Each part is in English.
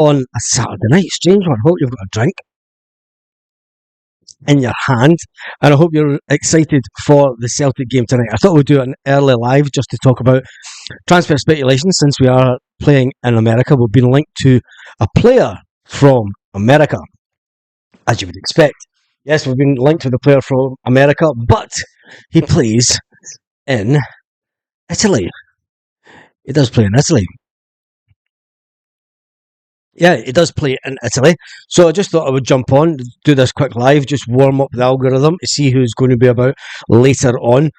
on a Saturday night. Strange one. I hope you've got a drink in your hand, and I hope you're excited for the Celtic game tonight. I thought we'd do an early live just to talk about transfer speculation, since we are playing in America. We've been linked to a player from America, as you would expect. Yes, we've been linked with a player from America, but he plays in Italy. He does play in Italy. Yeah, he does play in Italy. So I just thought I would jump on, do this quick live, just warm up the algorithm to see who's going to be about later on.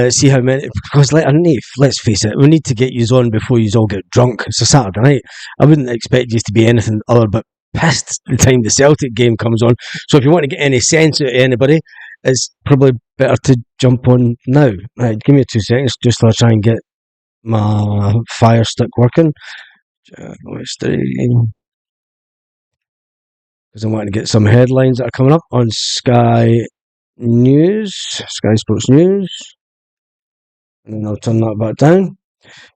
See how many, because let's face it, we need to get you on before you all get drunk. It's a Saturday night. I wouldn't expect you to be anything other but pissed the time the Celtic game comes on. So if you want to get any sense out of anybody, it's probably better to jump on now. Right, give me 2 seconds just to try and get my Fire Stick working. Because I want to get some headlines that are coming up on Sky Sports News, and then I'll turn that back down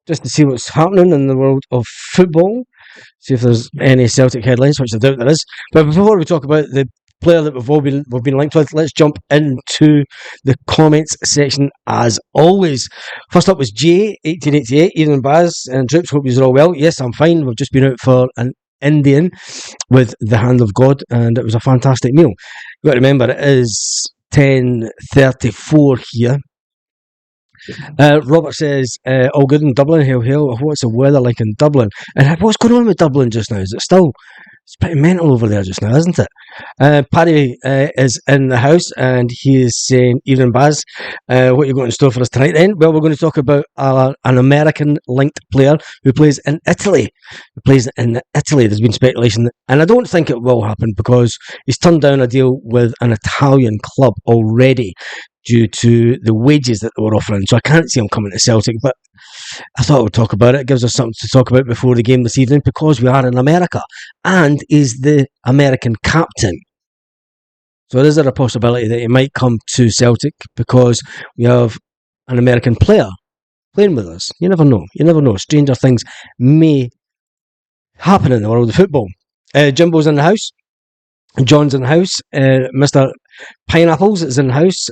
just to see what's happening in the world of football, see if there's any Celtic headlines, which I doubt there is. But before we talk about the player that we've been linked with, let's jump into the comments section as always. First up was J1888, Ian and Baz and Troops, hope you're all well. Yes, I'm fine. We've just been out for an Indian with the hand of God, and it was a fantastic meal. You've got to remember, it is 10:34 here. Robert says, all good in Dublin, hail hail. What's the weather like in Dublin? And what's going on with Dublin just now? Is it still... It's pretty mental over there just now, isn't it? Paddy is in the house, and he is saying, evening Baz, what you got in store for us tonight then? Well, we're going to talk about an American-linked player who plays in Italy. There's been speculation, and I don't think it will happen because he's turned down a deal with an Italian club already due to the wages that they were offering. So I can't see him coming to Celtic, but I thought I would talk about it. It gives us something to talk about before the game this evening because we are in America and is the American captain. So is there a possibility that he might come to Celtic because we have an American player playing with us? You never know. Stranger things may happen in the world of football. Jimbo's in the house. John's in the house. Mr. Pineapples is in the house.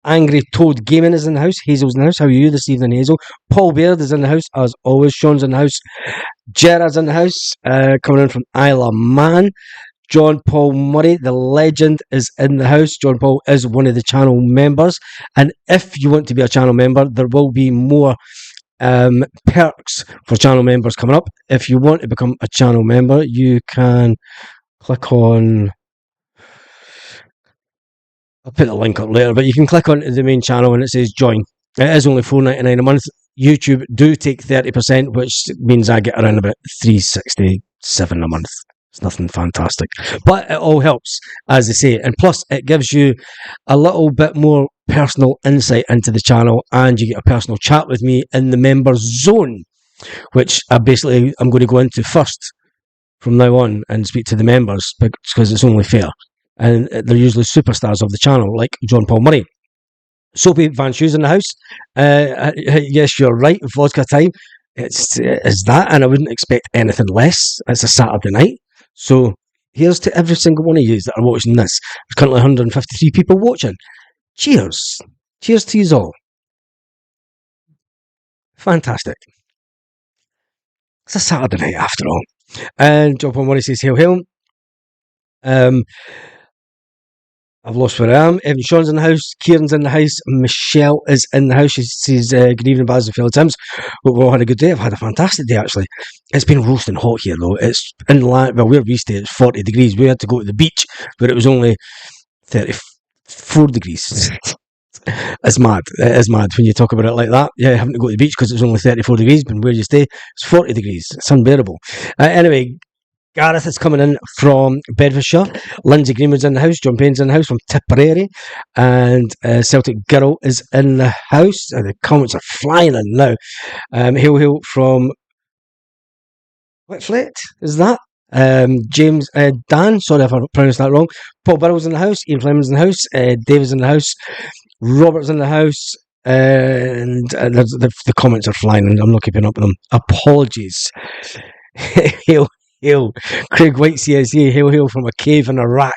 Angry Toad Gaming is in the house. Hazel's in the house. How are you this evening, Hazel? Paul Baird is in the house, as always. Sean's in the house. Gerard's in the house, coming in from Isle of Man. John Paul Murray, the legend, is in the house. John Paul is one of the channel members. And if you want to be a channel member, there will be more perks for channel members coming up. If you want to become a channel member, you can click on... I'll put the link up later, but you can click on the main channel and it says join. It is only $4.99 a month. YouTube do take 30%, which means I get around about $3.67 a month. It's nothing fantastic, but it all helps, as they say. And plus, it gives you a little bit more personal insight into the channel, and you get a personal chat with me in the members zone, which I'm going to go into first from now on and speak to the members because it's only fair. And they're usually superstars of the channel, like John Paul Murray. Soapy Van Shoes in the house. Yes, you're right. Vodka time. It's that, and I wouldn't expect anything less. It's a Saturday night. So here's to every single one of you that are watching this. There's currently 153 people watching. Cheers. Cheers to you all. Fantastic. It's a Saturday night after all. And John Paul Murray says, hail, hail. I've lost where I am. Evan Sean's in the house. Kieran's in the house. Michelle is in the house. She says, good evening, Baz and fellow Tims. Hope we all had a good day. I've had a fantastic day, actually. It's been roasting hot here, though. It's where we stay, it's 40 degrees. We had to go to the beach where it was only 34 degrees. It's mad. It is mad when you talk about it like that. Yeah, having to go to the beach because it was only 34 degrees, but where you stay, it's 40 degrees. It's unbearable. Anyway, Gareth is coming in from Bedfordshire. Lindsay Greenwood's in the house. John Payne's in the house from Tipperary. And Celtic Girl is in the house. The comments are flying in now. Hail, hail from Whitflet, is that? James Dan, sorry if I pronounced that wrong. Paul Burrell's in the house. Ian Fleming's in the house. David's in the house. Robert's in the house. And the comments are flying and I'm not keeping up with them. Apologies. Hail, hail. Craig White CSA, hail, hail from a cave in Iraq.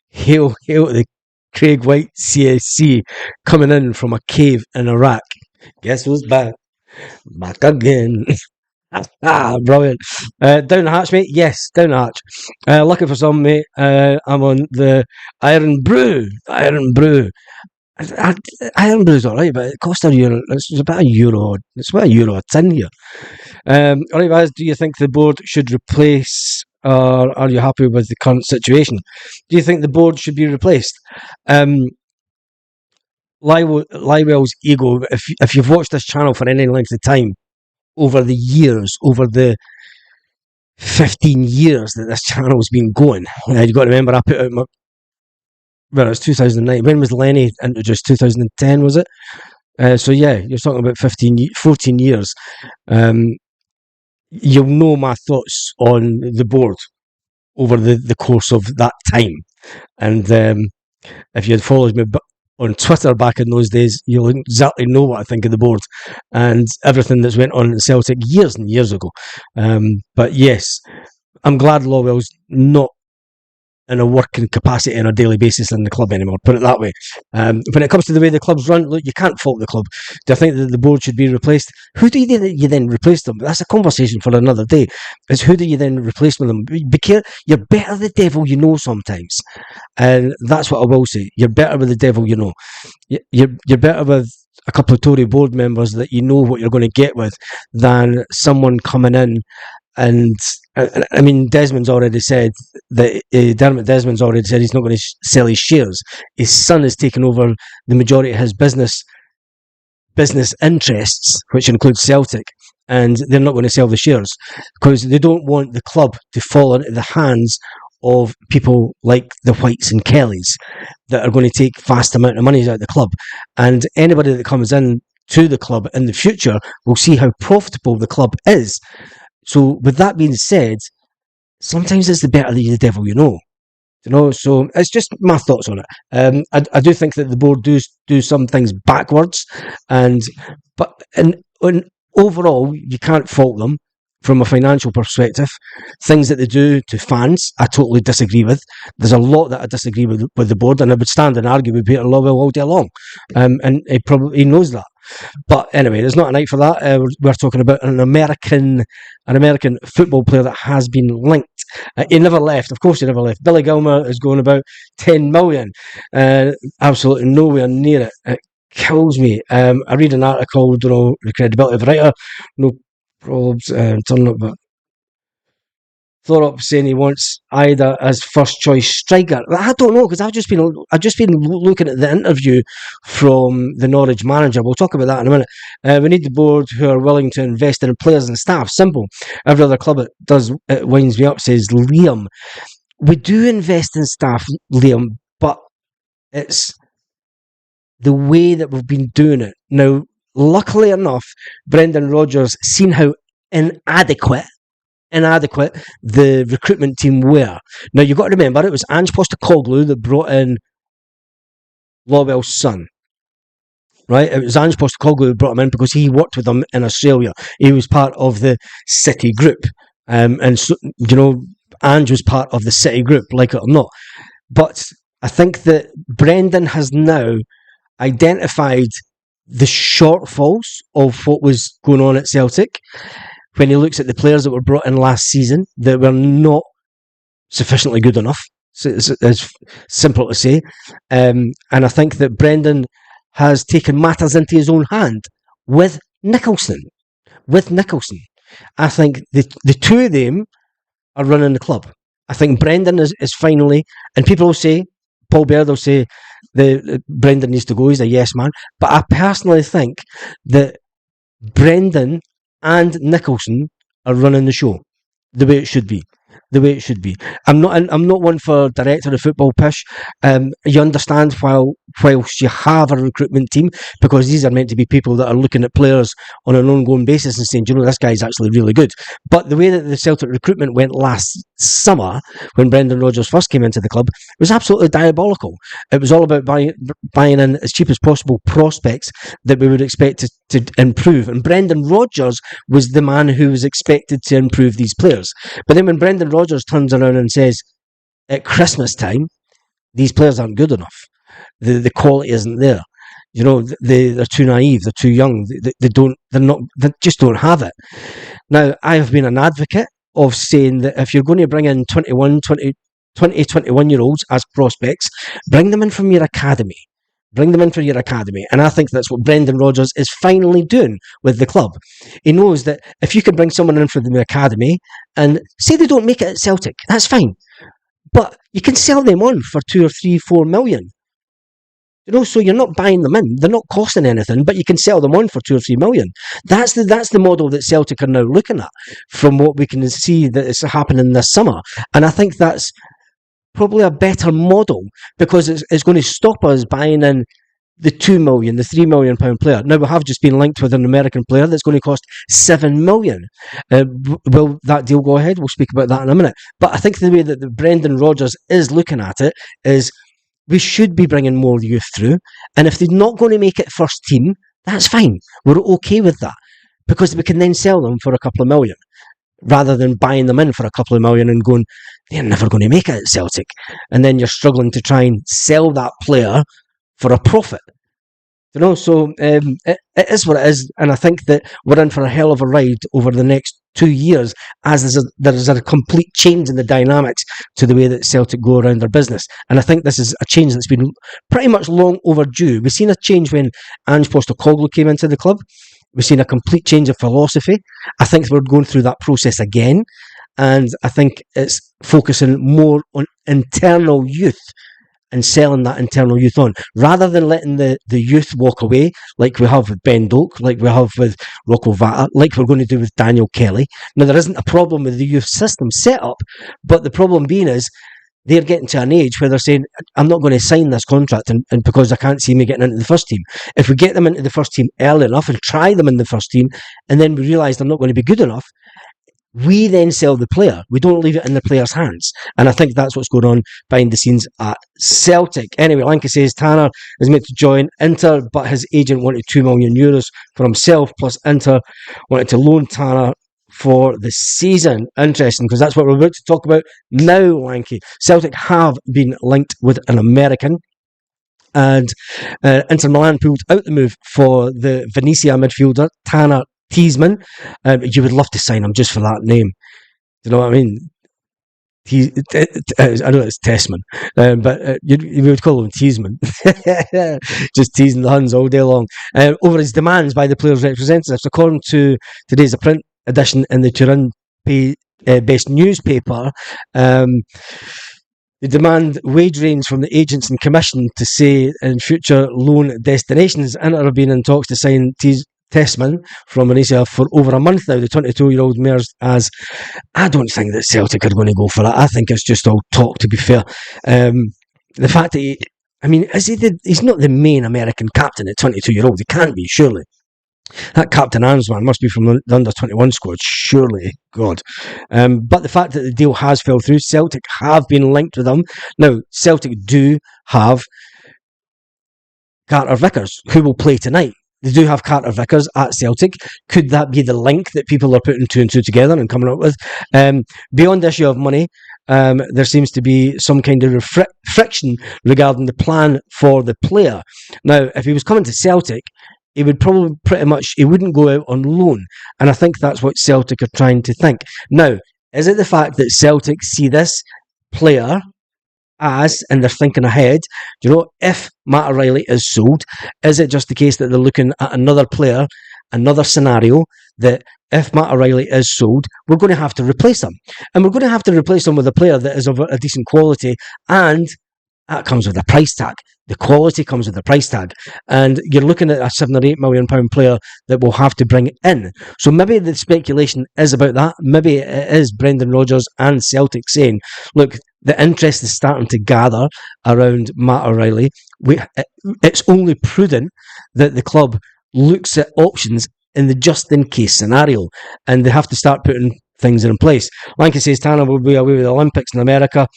Hail, hail to the Craig White CSC coming in from a cave in Iraq. Guess who's back? Back again. Brilliant. Down the hatch, mate? Yes, down the hatch. Looking for some, mate. I'm on the Iron Brew. Iron Brew. Iron Brew's alright, but it costs €1. It's about €1. It's about €1 a tin here. Alright, guys, do you think the board should replace, or are you happy with the current situation? Do you think the board should be replaced? Lywell's ego, if you've watched this channel for any length of time, over the years, over the 15 years that this channel's been going, you've got to remember I put out my... Well, it was 2009. When was Lenny introduced? 2010, was it? So yeah, you're talking about 14 years. You'll know my thoughts on the board over the course of that time. And if you had followed me on Twitter back in those days, you'll exactly know what I think of the board and everything that's went on in Celtic years and years ago. But yes, I'm glad Lawwell's not in a working capacity on a daily basis in the club anymore, put it that way. When it comes to the way the club's run, look, you can't fault the club. Do I think that the board should be replaced? Who do you then replace them? That's a conversation for another day. Is who do you then replace with them? You're better the devil you know sometimes. And that's what I will say. You're better with the devil you know. You're better with a couple of Tory board members that you know what you're going to get with than someone coming in. And I mean, Desmond's already said that Dermot Desmond's already said he's not going to sell his shares. His son has taken over the majority of his business interests, which includes Celtic, and they're not going to sell the shares because they don't want the club to fall into the hands of people like the Whites and Kellys that are going to take vast amount of money out of the club. And anybody that comes in to the club in the future will see how profitable the club is. So with that being said, sometimes it's the better the devil you know. You know, so it's just my thoughts on it. I do think that the board do some things backwards, but overall you can't fault them from a financial perspective. Things that they do to fans, I totally disagree with. There's a lot that I disagree with the board, and I would stand and argue with Peter Lawwell all day long, and he knows that. But anyway, there's not a night for that. We're talking about an American football player that has been linked. He never left. Of course, he never left. Billy Gilmour is going about 10 million. Absolutely nowhere near it. It kills me. I read an article, don't know the credibility of the writer. No problems. Turning up, but Thorpe saying he wants Idah as first choice striker. I don't know because I've just been looking at the interview from the Norwich manager. We'll talk about that in a minute. We need the board who are willing to invest in players and staff. Simple. Every other club it winds me up, says Liam. We do invest in staff, Liam, but it's the way that we've been doing it. Now, luckily enough, Brendan Rodgers seen how inadequate the recruitment team were. Now, you've got to remember, it was Ange Postecoglou that brought in Lawwell's son. Right? It was Ange Postecoglou who brought him in because he worked with them in Australia. He was part of the City group. And so, you know, Ange was part of the City group, like it or not. But I think that Brendan has now identified the shortfalls of what was going on at Celtic when he looks at the players that were brought in last season that were not sufficiently good enough. So it's simple to say. And I think that Brendan has taken matters into his own hand with Nicholson. I think the two of them are running the club. I think Brendan is finally, and people will say, Paul Baird will say, Brendan needs to go, he's a yes man. But I personally think that Brendan and Nicholson are running the show the way it should be. I'm not one for director of football pish. You understand whilst you have a recruitment team, because these are meant to be people that are looking at players on an ongoing basis and saying, you know, this guy's actually really good. But the way that the Celtic recruitment went last summer, when Brendan Rodgers first came into the club, was absolutely diabolical. It was all about buying in as cheap as possible prospects that we would expect to improve. And Brendan Rodgers was the man who was expected to improve these players. But then when Brendan Rodgers turns around and says, at Christmas time, these players aren't good enough. The quality isn't there. You know, they're too naive. They're too young. They just don't have it. Now, I have been an advocate of saying that if you're going to bring in 21-year-olds as prospects, bring them in from your academy. Bring them in for your academy. And I think that's what Brendan Rodgers is finally doing with the club. He knows that if you can bring someone in for the academy and say they don't make it at Celtic, that's fine. But you can sell them on for 2 or 3, 4 million. You know, so you're not buying them in. They're not costing anything, but you can sell them on for 2 or 3 million. That's the model that Celtic are now looking at, from what we can see that is happening this summer. And I think that's probably a better model, because it's going to stop us buying in the 2 million, the 3 million pound player. Now, we have just been linked with an American player that's going to cost 7 million. Will that deal go ahead? We'll speak about that in a minute. But I think the way that Brendan Rodgers is looking at it is we should be bringing more youth through. And if they're not going to make it first team, that's fine. We're okay with that, because we can then sell them for a couple of million, rather than buying them in for a couple of million and going, they're never going to make it at Celtic. And then you're struggling to try and sell that player for a profit. You know, so it is what it is. And I think that we're in for a hell of a ride over the next 2 years, as there is a complete change in the dynamics to the way that Celtic go around their business. And I think this is a change that's been pretty much long overdue. We've seen a change when Ange Postecoglou came into the club. We've seen a complete change of philosophy. I think we're going through that process again. And I think it's focusing more on internal youth and selling that internal youth on, rather than letting the youth walk away, like we have with Ben Doak, like we have with Rocco Vata, like we're going to do with Daniel Kelly. Now, there isn't a problem with the youth system set up, but the problem being is they're getting to an age where they're saying, I'm not going to sign this contract and because I can't see me getting into the first team. If we get them into the first team early enough and try them in the first team, and then we realise they're not going to be good enough, we then sell the player. We don't leave it in the player's hands. And I think that's what's going on behind the scenes at Celtic. Anyway, Lanky says Tanner is meant to join Inter, but his agent wanted €2 million for himself, plus Inter wanted to loan Tanner for the season. Interesting, because that's what we're about to talk about now, Lanky. Celtic have been linked with an American, and Inter Milan pulled out the move for the Venezia midfielder, Tanner Thiesman. You would love to sign him just for that name. Do you know what I mean? I know it's Tessman, but you would call him Thiesman. Just teasing the Huns all day long. Over his demands by the players' representatives, according to today's print edition in the Turin-based newspaper, they demand wage range from the agents and commission to say in future loan destinations. Inter have been in talks to sign Tessman from Venezia for over a month now. The 22-year-old mayor's as, I don't think that Celtic are going to go for that. I think it's just all talk, to be fair. The fact that he's not the main American captain at 22-year-old. He can't be, surely. That Captain Armsman must be from the under-21 squad, surely, God. But the fact that the deal has fell through, Celtic have been linked with them. Now, Celtic do have Carter Vickers, who will play tonight. They do have Carter Vickers at Celtic. Could that be the link that people are putting 2 and 2 together and coming up with? Beyond the issue of money, there seems to be some kind of friction regarding the plan for the player. Now, if he was coming to Celtic, he would probably he wouldn't go out on loan. And I think that's what Celtic are trying to think. Now, is it the fact that Celtic see this player as, and they're thinking ahead, do you know, if Matt O'Reilly is sold, is it just the case that they're looking at another player, another scenario, that if Matt O'Reilly is sold, we're going to have to replace him. And we're going to have to replace him with a player that is of a decent quality, and that comes with a price tag. The quality comes with a price tag. And you're looking at a £7 or £8 million player that we'll have to bring in. So maybe the speculation is about that. Maybe it is Brendan Rodgers and Celtic saying, look, the interest is starting to gather around Matt O'Reilly. It's only prudent that the club looks at options in the just-in-case scenario, and they have to start putting things in place. Lanky says Tanner will be away with the Olympics in America.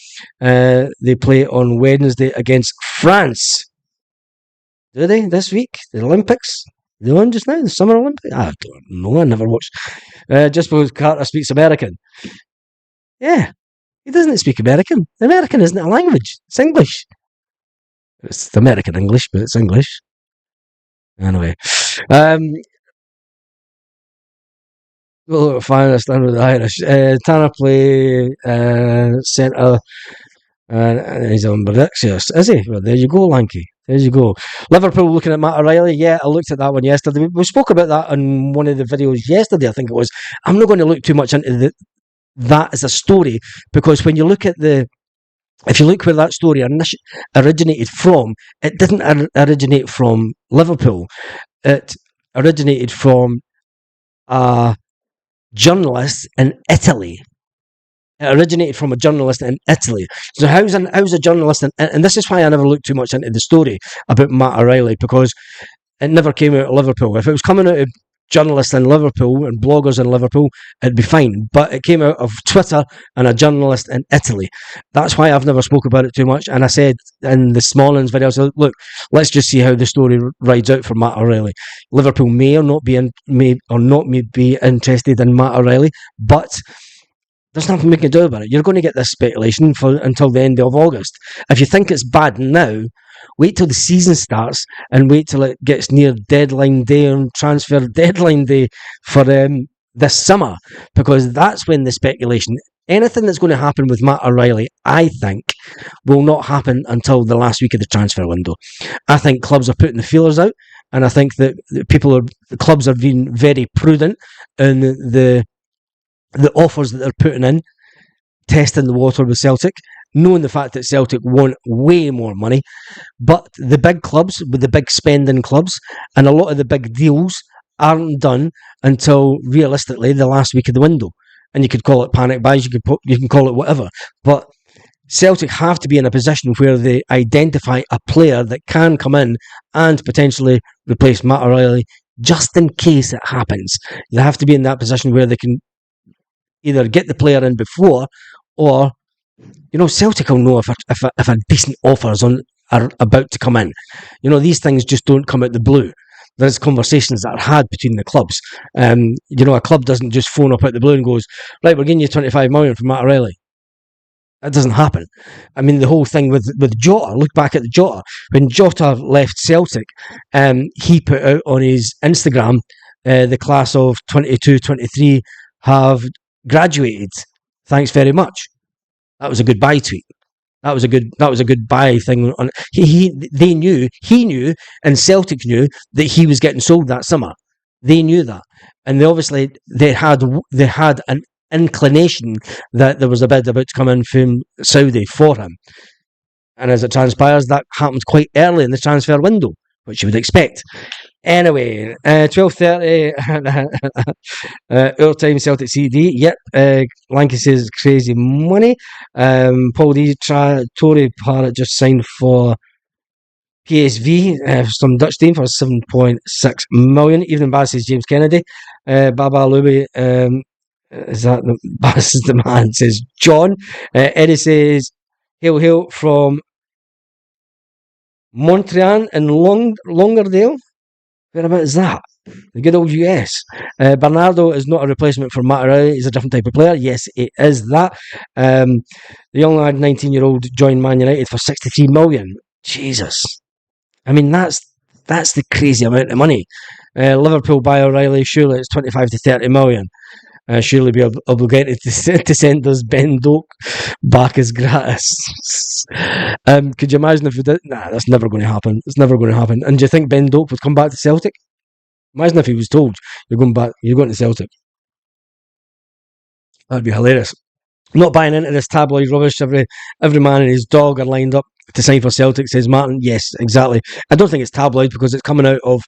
They play on Wednesday against France. Do they this week? The Olympics? The one just now? The Summer Olympics? I don't know. I never watched. Just because Carter speaks American. Yeah. He doesn't speak American. American isn't a language. It's English. It's American English, but it's English. Anyway. We'll find a stand with the Irish. Tanner play centre. And he's on Brexit, is he? Well, there you go, Lanky. There you go. Liverpool looking at Matt O'Reilly. Yeah, I looked at that one yesterday. We spoke about that on one of the videos yesterday, I think it was. I'm not going to look too much into that as a story, because when you look at if you look where that story originated from, it didn't originate from Liverpool. It originated from a journalist in Italy. It originated from a journalist in Italy. So how's a journalist, and this is why I never looked too much into the story about Matt O'Reilly, because it never came out of Liverpool. If it was coming out of journalists in Liverpool and bloggers in Liverpool, it'd be fine. But it came out of Twitter and a journalist in Italy. That's why I've never spoke about it too much. And I said in this morning's video, I said, look, let's just see how the story rides out for Matt O'Reilly. Liverpool may or not be interested in Matt O'Reilly, but there's nothing we can do about it. You're going to get this speculation until the end of August. If you think it's bad now, wait till the season starts and wait till it gets near deadline day and transfer deadline day for this summer, because that's when the speculation, anything that's going to happen with Matt O'Reilly, I think, will not happen until the last week of the transfer window. I think clubs are putting the feelers out, and I think that the clubs are being very prudent in the offers that they're putting in, testing the water with Celtic, knowing the fact that Celtic want way more money. But the big clubs, with the big spending clubs, and a lot of the big deals aren't done until, realistically, the last week of the window. And you could call it panic buys, you can call it whatever. But Celtic have to be in a position where they identify a player that can come in and potentially replace Matt O'Reilly, just in case it happens. They have to be in that position where they can either get the player in before, or, Celtic will know if a decent offer are about to come in. These things just don't come out the blue. There's conversations that are had between the clubs. A club doesn't just phone up out the blue and goes, right, we're giving you 25 million for Matt O'Reilly. That doesn't happen. I mean, the whole thing with Jota, look back at the Jota. When Jota left Celtic, he put out on his Instagram, the class of 22-23 have graduated. Thanks very much. That was a goodbye tweet. That was a goodbye thing. He knew, and Celtic knew that he was getting sold that summer. They knew that, and they had an inclination that there was a bid about to come in from Saudi for him. And as it transpires, that happened quite early in the transfer window, which you would expect. Anyway, 12:30 our time, Celtic CD. Yep, Lanky says crazy money. Paul D. Tory Parrott just signed for PSV, some Dutch team, for 7.6 million. Evening Bass says James Kennedy. Baba Luby, is that the Bass is the man, says John. Eddie says hail from Montreal and Longerdale. Whereabouts is that? The good old US. Bernardo is not a replacement for Matt O'Reilly. He's a different type of player. Yes, it is that. The young lad, 19-year-old, joined Man United for 63 million. Jesus. I mean, that's the crazy amount of money. Liverpool buy O'Reilly. Surely it's 25 to 30 million. Surely be obligated to send us Ben Doak back as gratis. Could you imagine if we did? Nah, that's never going to happen. It's never going to happen. And do you think Ben Doak would come back to Celtic? Imagine if he was told, you're going to Celtic. That'd be hilarious. I'm not buying into this tabloid rubbish. Every man and his dog are lined up to sign for Celtic, says Martin. Yes, exactly. I don't think it's tabloid because it's coming out of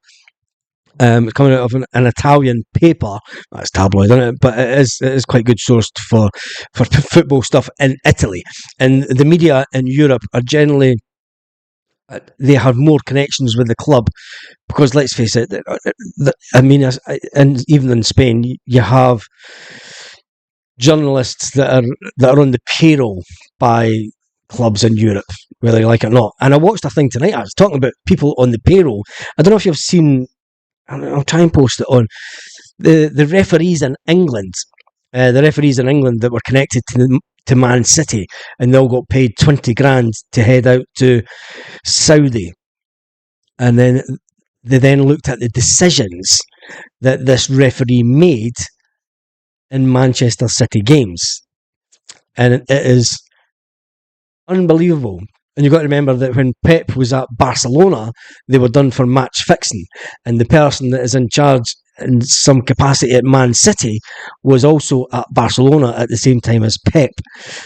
coming out of an Italian paper. That's tabloid, isn't it? But it is quite good sourced for football stuff in Italy. And the media in Europe are generally, they have more connections with the club because, let's face it, I mean, and even in Spain, you have journalists that are on the payroll by clubs in Europe, whether you like it or not. And I watched a thing tonight. I was talking about people on the payroll. I don't know if you've seen. I'll try and post it on the referees in England. The referees in England that were connected to Man City, and they all got paid 20 grand to head out to Saudi, and then they then looked at the decisions that this referee made in Manchester City games, and it is unbelievable. And you've got to remember that when Pep was at Barcelona, they were done for match fixing, and the person that is in charge in some capacity at Man City was also at Barcelona at the same time as Pep.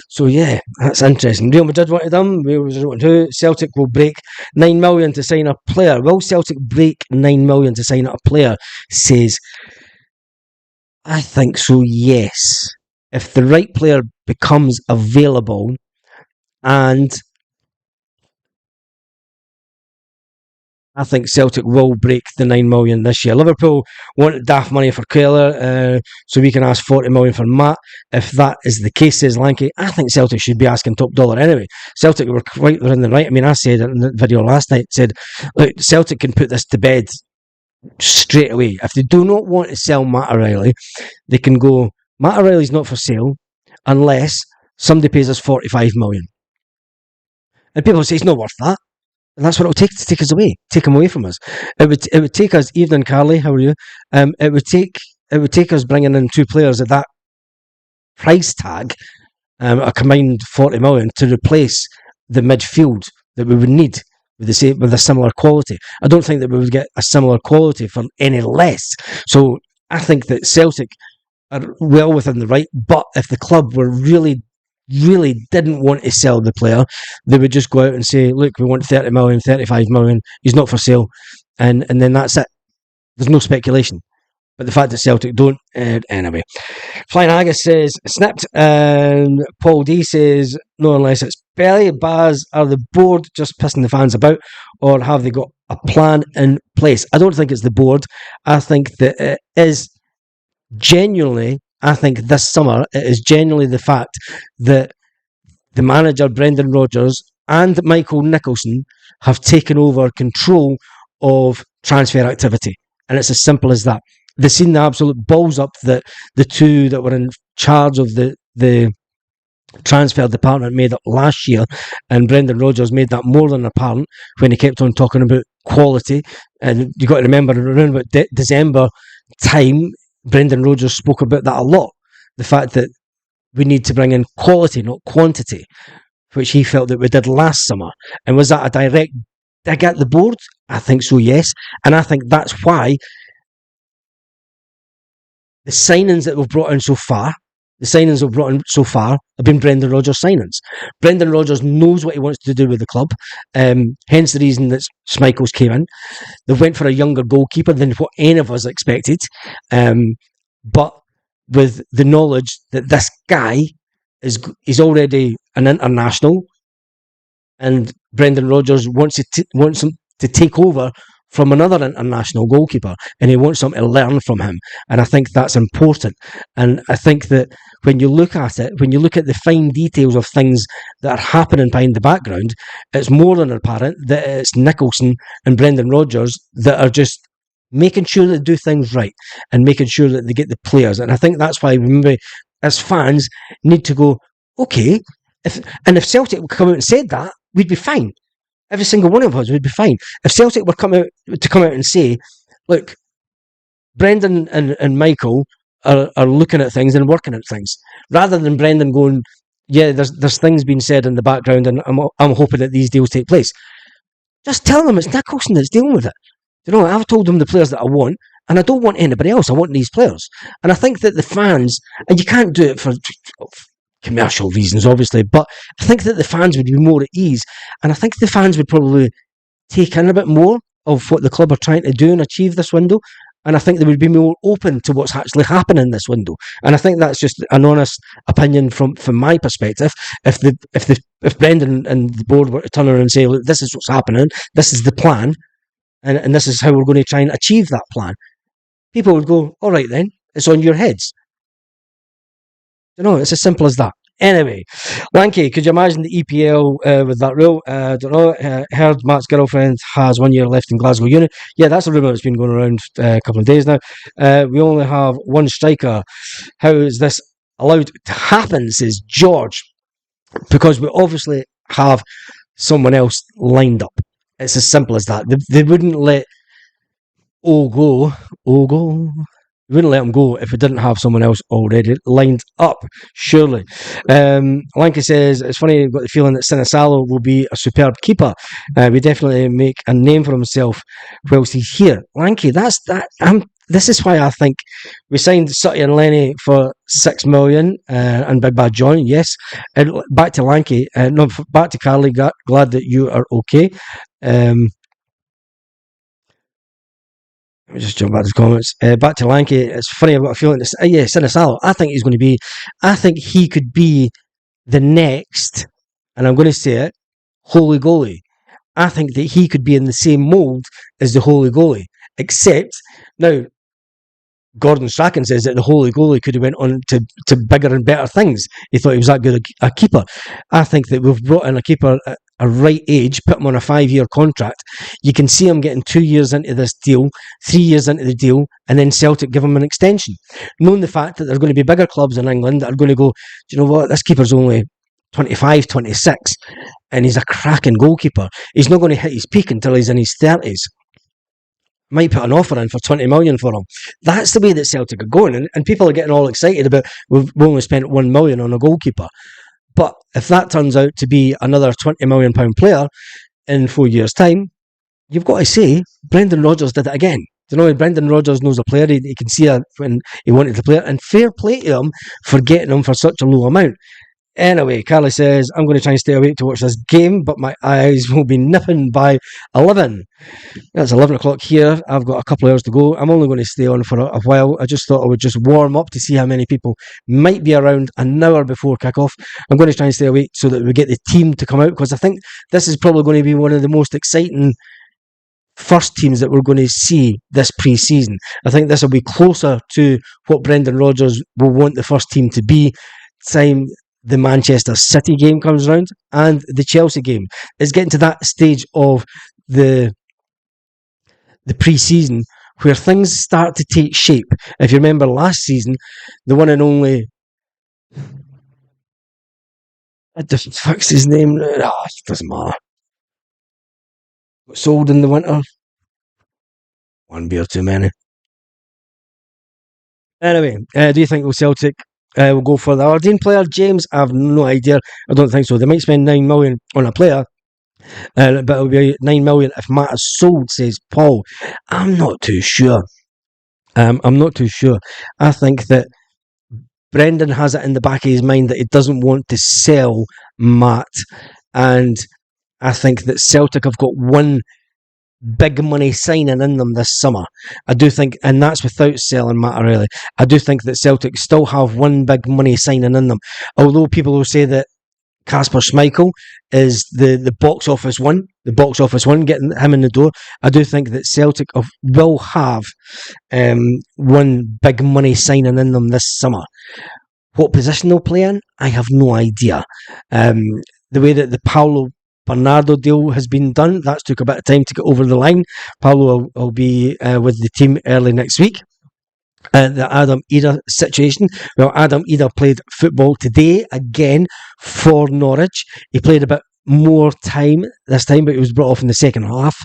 So yeah, that's interesting. Real Madrid wanted them. Celtic will break 9 million to sign a player. Will Celtic break 9 million to sign a player? Says, I think so, yes. If the right player becomes available, and I think Celtic will break the 9 million this year. Liverpool wanted daft money for Keller, so we can ask 40 million for Matt. If that is the case, says Lanky, I think Celtic should be asking top dollar anyway. Celtic were quite in the right. I mean, I said in the video last night, said, look, Celtic can put this to bed straight away. If they do not want to sell Matt O'Reilly, they can go, Matt O'Reilly's not for sale unless somebody pays us 45 million. And people say it's not worth that. And that's what it would take to take us away, take him away from us. It would take us, Evening Carly, how are you? It would take us bringing in two players at that price tag, a combined 40 million, to replace the midfield that we would need with a similar quality. I don't think that we would get a similar quality for any less. So I think that Celtic are well within the right, but if the club were really didn't want to sell the player, they would just go out and say, look, we want 30 million, 35 million, he's not for sale, and then that's it. There's no speculation. But the fact that Celtic don't, anyway. Flying Agus says, snipped, and Paul D says, no, unless it's belly. Baz, are the board just pissing the fans about, or have they got a plan in place? I don't think it's the board. I think that it is genuinely, I think this summer, it is genuinely the fact that the manager, Brendan Rodgers, and Michael Nicholson have taken over control of transfer activity. And it's as simple as that. They've seen the absolute balls up that the two that were in charge of the transfer department made up last year, and Brendan Rodgers made that more than apparent when he kept on talking about quality. And you've got to remember, around about December time, Brendan Rodgers spoke about that a lot. The fact that we need to bring in quality, not quantity, which he felt that we did last summer. And was that a direct dig at the board? I think so, yes. And I think that's why the signings that we've brought in so far, have been Brendan Rodgers signings. Brendan Rodgers knows what he wants to do with the club, hence the reason that Schmeichels came in. They went for a younger goalkeeper than what any of us expected, but with the knowledge that this guy is already an international, and Brendan Rodgers wants him to take over from another international goalkeeper, and he wants them to learn from him. And I think that's important. And I think that when you look at it, when you look at the fine details of things that are happening behind the background, it's more than apparent that it's Nicholson and Brendan Rodgers that are just making sure that they do things right and making sure that they get the players. And I think that's why we, as fans, need to go, okay, if Celtic would come out and said that, we'd be fine. Every single one of us would be fine. If Celtic were come out and say, look, Brendan and Michael are looking at things and working at things, rather than Brendan going, yeah, there's things being said in the background, and I'm hoping that these deals take place. Just tell them it's Nicholson that's dealing with it. You know, I've told them the players that I want, and I don't want anybody else. I want these players. And I think that the fans, and you can't do it for commercial reasons, obviously, but I think that the fans would be more at ease, and I think the fans would probably take in a bit more of what the club are trying to do and achieve this window. And I think they would be more open to what's actually happening this window. And I think that's just an honest opinion from my perspective. If Brendan and the board were to turn around and say, look, this is what's happening, this is the plan, and this is how we're going to try and achieve that plan, people would go, all right then, it's on your heads. It's as simple as that. Anyway, Lanky, could you imagine the EPL with that rule? Don't know. Heard Matt's girlfriend has 1 year left in Glasgow Uni. Yeah, that's a rumour that's been going around a couple of days now. We only have one striker. How is this allowed to happen, says George? Because we obviously have someone else lined up. It's as simple as that. They wouldn't let go. We wouldn't let him go if we didn't have someone else already lined up, surely. Lanky says, it's funny, I've got the feeling that Sinisalo will be a superb keeper. We definitely make a name for himself whilst he's here. Lanky, this is why I think we signed Sutty and Lenny for 6 million and Big Bad John, yes. And back to Lanky, back to Carly, glad that you are okay. Let me just jump back to the comments. Back to Lanky. It's funny, I've got a feeling this. Sinisalo. I think he could be the next, and I'm going to say it, holy goalie. I think that he could be in the same mould as the holy goalie. Except, now, Gordon Strachan says that the holy goalie could have went on to bigger and better things. He thought he was that good a keeper. I think that we've brought in a keeper at a right age, put him on a 5-year contract. You can see him getting 2 years into this deal, 3 years into the deal, and then Celtic give him an extension. Knowing the fact that there are going to be bigger clubs in England that are going to go, do you know what, this keeper's only 25, 26, and he's a cracking goalkeeper. He's not going to hit his peak until he's in his 30s. Might put an offer in for 20 million for him. That's the way that Celtic are going, and people are getting all excited about we've only spent 1 million on a goalkeeper. But if that turns out to be another £20 million player in 4 years' time, you've got to say Brendan Rodgers did it again. Brendan Rodgers knows a player. He can see it when he wanted to play it, and fair play to him for getting him for such a low amount. Anyway, Carly says, I'm going to try and stay awake to watch this game, but my eyes will be nipping by 11. It's 11 o'clock here. I've got a couple of hours to go. I'm only going to stay on for a while. I just thought I would just warm up to see how many people might be around an hour before kick-off. I'm going to try and stay awake so that we get the team to come out, because I think this is probably going to be one of the most exciting first teams that we're going to see this pre-season. I think this will be closer to what Brendan Rodgers will want the first team to be. Time the Manchester City game comes around and the Chelsea game. It's getting to that stage of the pre-season where things start to take shape. If you remember last season, the one and only, what the fuck's his name? It doesn't matter. Got sold in the winter. One beer too many. Anyway, do you think Celtic will go for the Aberdeen player, James? I have no idea. I don't think so. They might spend 9 million on a player, but it'll be 9 million if Matt is sold, says Paul. I'm not too sure. I think that Brendan has it in the back of his mind that he doesn't want to sell Matt, and I think that Celtic have got one big money signing in them this summer. I do think, and that's without selling Matt O'Reilly, I do think that Celtic still have one big money signing in them. Although people will say that Kasper Schmeichel is the box office one, getting him in the door, I do think that Celtic will have one big money signing in them this summer. What position they'll play in, I have no idea. The way that the Paulo Bernardo deal has been done, that's took a bit of time to get over the line. Paulo will be with the team early next week. The Adam Idah situation. Well, Adam Idah played football today again for Norwich. He played a bit more time this time, but he was brought off in the second half.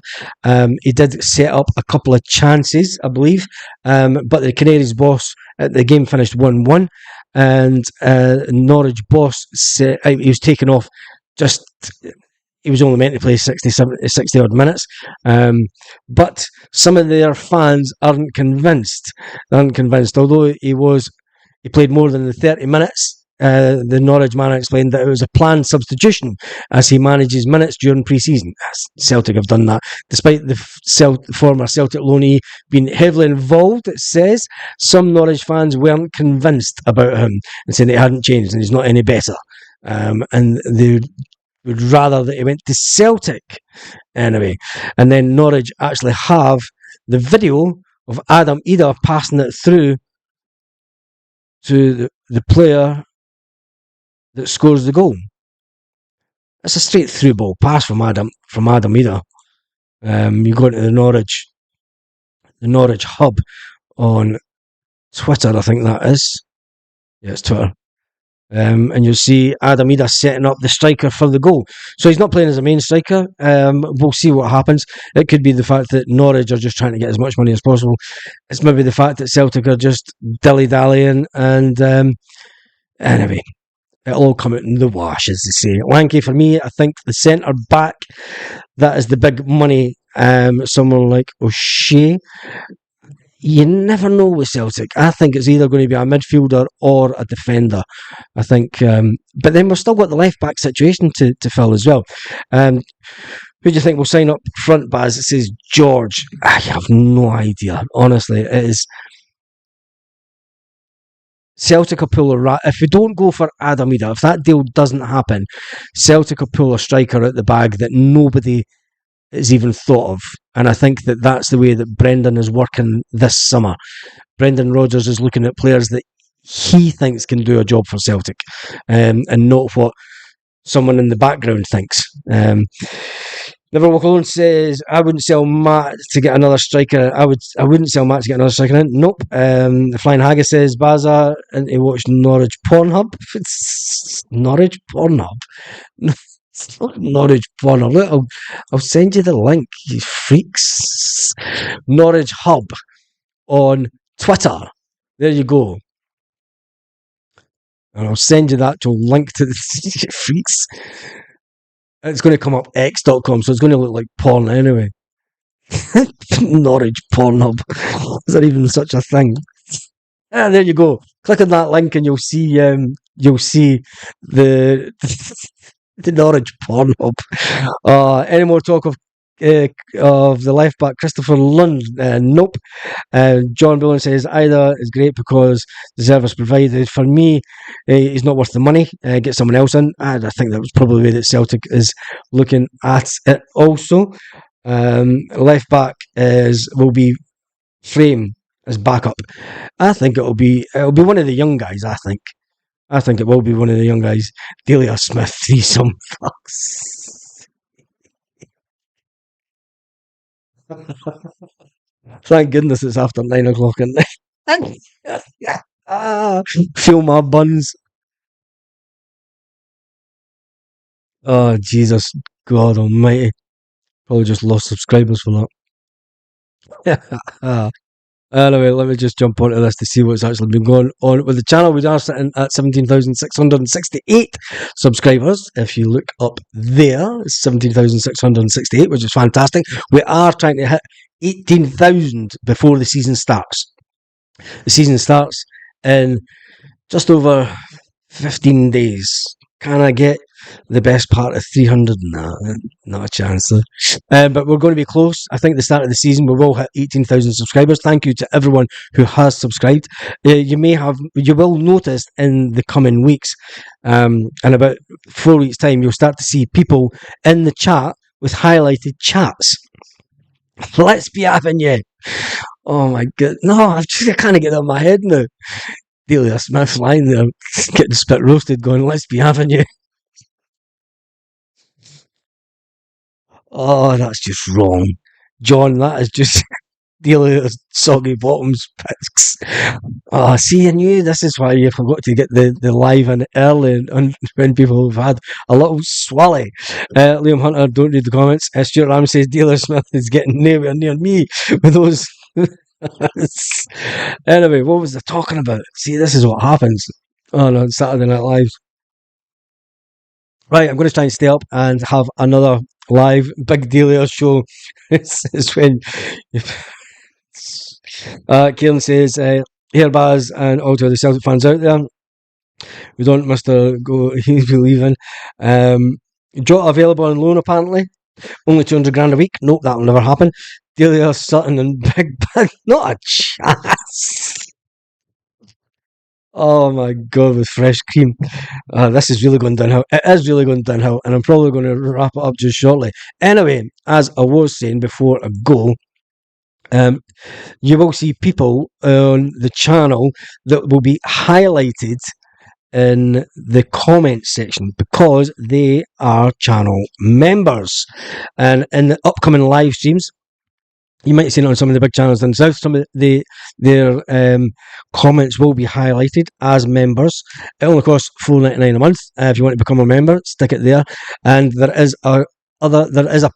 He did set up a couple of chances, I believe, but the Canaries boss, the game finished 1-1, and Norwich boss said he was taken off just... He was only meant to play 60 odd minutes, but some of their fans aren't convinced. Although he played more than the 30 minutes the Norwich man explained that it was a planned substitution as he manages minutes during pre-season. Celtic have done that. Despite the former Celtic loanee being heavily involved, it says, some Norwich fans weren't convinced about him and saying that he hadn't changed and he's not any better. And they would rather that he went to Celtic anyway. And then Norwich actually have the video of Idah passing it through to the player that scores the goal. It's a straight through ball pass from Idah. You go into the Norwich hub on Twitter, I think that is. Yeah, it's Twitter. And you'll see Idah setting up the striker for the goal. So he's not playing as a main striker. We'll see what happens. It could be the fact that Norwich are just trying to get as much money as possible. It's maybe the fact that Celtic are just dilly-dallying. And anyway, it'll all come out in the wash, as they say. Lanky, for me, I think the centre back, that is the big money. Someone like O'Shea. You never know with Celtic. I think it's either going to be a midfielder or a defender. I think, but then we've still got the left back situation to fill as well. Who do you think will sign up front, Baz? It says George. I have no idea. Honestly, it is. Celtic will pull if we don't go for Idah, if that deal doesn't happen, Celtic will pull a striker out the bag that nobody is even thought of. And I think that that's the way that Brendan is working this summer. Brendan Rodgers is looking at players that he thinks can do a job for Celtic, and not what someone in the background thinks. Never Walk Alone says, I wouldn't sell Matt to get another striker. I wouldn't sell Matt to get another striker in. Nope. The Flying Haggis says, Baza, and he watched Norwich Pornhub. It's Norwich Pornhub. It's not Norwich Pornhub. I'll send you the link, you freaks. Norwich Hub on Twitter. There you go. And I'll send you the actual link to the freaks. It's going to come up x.com, so it's going to look like porn anyway. Norwich Pornhub. Is there even such a thing? There you go. Click on that link and you'll see the the Norwich Pornhub. Any more talk of the left back Christopher Lund? Nope. John Bullen says Idah is great because the service provided. For me, he's not worth the money. Get someone else in. And I think that was probably the way that Celtic is looking at it also. Left back will be Frame as backup. I think it'll be one of the young guys. I think it will be one of the young guys. Delia Smith, threesome fucks. Thank goodness it's after 9 o'clock at night. Feel my buns. Oh, Jesus, God almighty. Probably just lost subscribers for that. Anyway, let me just jump onto this to see what's actually been going on with the channel. We are sitting at 17,668 subscribers. If you look up there, it's 17,668, which is fantastic. We are trying to hit 18,000 before the season starts. The season starts in just over 15 days. Can I get the best part of 300? Nah, not a chance. But we're going to be close. I think the start of the season we will hit 18,000 subscribers. Thank you to everyone who has subscribed. You will notice in the coming weeks, in about 4 weeks' time, you'll start to see people in the chat with highlighted chats. Let's be having you. Oh my god, no! I can't get it out of my head now. Delia Smith lying there, getting spit roasted, going, "Let's be having you." Oh, that's just wrong. John, that is just Delia's soggy bottoms pics. Oh, see, I knew this is why you forgot to get the live in early when people have had a little swally. Liam Hunter, don't read the comments. Stuart Ram says Delia Smith is getting nowhere near me with those. Anyway, what was I talking about? See, this is what happens. Oh no, Saturday Night Live. Right, I'm going to try and stay up and have another live Big Delia show. It's when Kieran says, here Baz and all to the Celtic fans out there. We don't, Mister Go. He's believing. Jota available on loan apparently. Only 200 grand a week. Nope, that will never happen. Delia Sutton and Big Ben. Not a chance. Oh my god, with fresh cream. This is really going downhill. It is really going downhill, and I'm probably going to wrap it up just shortly. Anyway, as I was saying before I go, you will see people on the channel that will be highlighted in the comments section because they are channel members. And in the upcoming live streams, you might have seen it on some of the big channels in the south. Some of their comments will be highlighted as members. It only costs $4.99 a month. If you want to become a member, stick it there. And there is a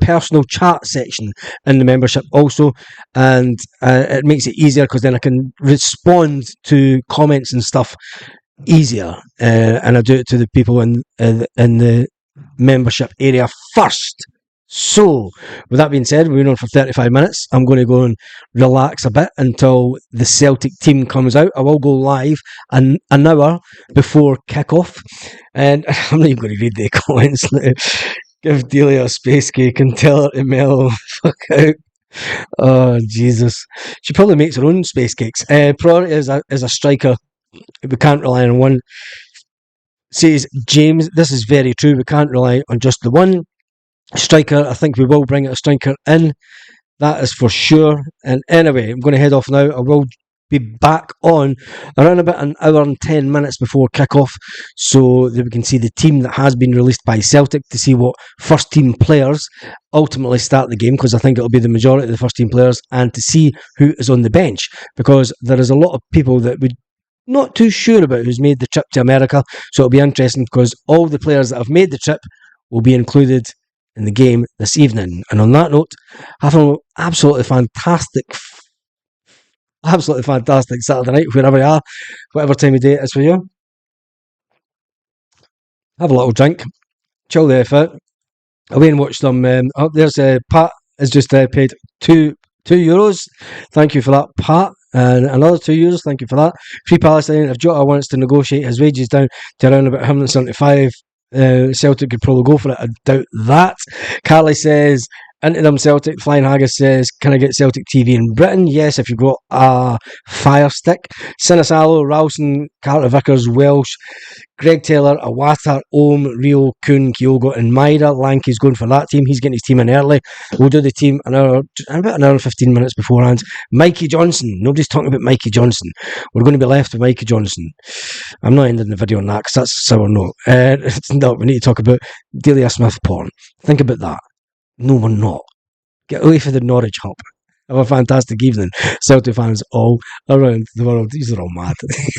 personal chat section in the membership also, and it makes it easier because then I can respond to comments and stuff easier, and I do it to the people in the membership area first. So, with that being said, we've been on for 35 minutes. I'm going to go and relax a bit until the Celtic team comes out. I will go live an hour before kickoff, and I'm not even going to read the comments now. Give Delia a space cake and tell her to mellow fuck out. Oh, Jesus. She probably makes her own space cakes. Priority is a striker. We can't rely on one. Says James, this is very true. We can't rely on just the one striker. I think we will bring a striker in. That is for sure. And anyway, I'm going to head off now. I will be back on around about an hour and 10 minutes before kickoff so that we can see the team that has been released by Celtic, to see what first team players ultimately start the game, because I think it'll be the majority of the first team players, and to see who is on the bench, because there is a lot of people that would not too sure about who's made the trip to America. So it'll be interesting because all the players that have made the trip will be included in the game this evening. And on that note, have an absolutely fantastic Saturday night, wherever you are, whatever time of day it is for you. Have a little drink, chill the F out, away and watch them. There's Pat has just paid €2. Thank you for that, Pat. And another €2. Thank you for that. Free Palestine. If Jota wants to negotiate his wages down to around about 175, Celtic could probably go for it. I doubt that. Carly says, into them Celtic. Flying Haggis says, can I get Celtic TV in Britain? Yes, if you've got a Fire Stick. Sinisalo, Ralston, Carter Vickers, Welsh, Greg Taylor, Awata, Ohm, Rio, Kuhn, Kyogo, and Maida. Lanky's going for that team. He's getting his team in early. We'll do the team about an hour and 15 minutes beforehand. Mikey Johnson. Nobody's talking about Mikey Johnson. We're going to be left with Mikey Johnson. I'm not ending the video on that because that's a sour note. No, we need to talk about Delia Smith porn. Think about that. No, we're not. Get away from the Norwich hub. Have a fantastic evening. Celtic fans all around the world. These are all mad.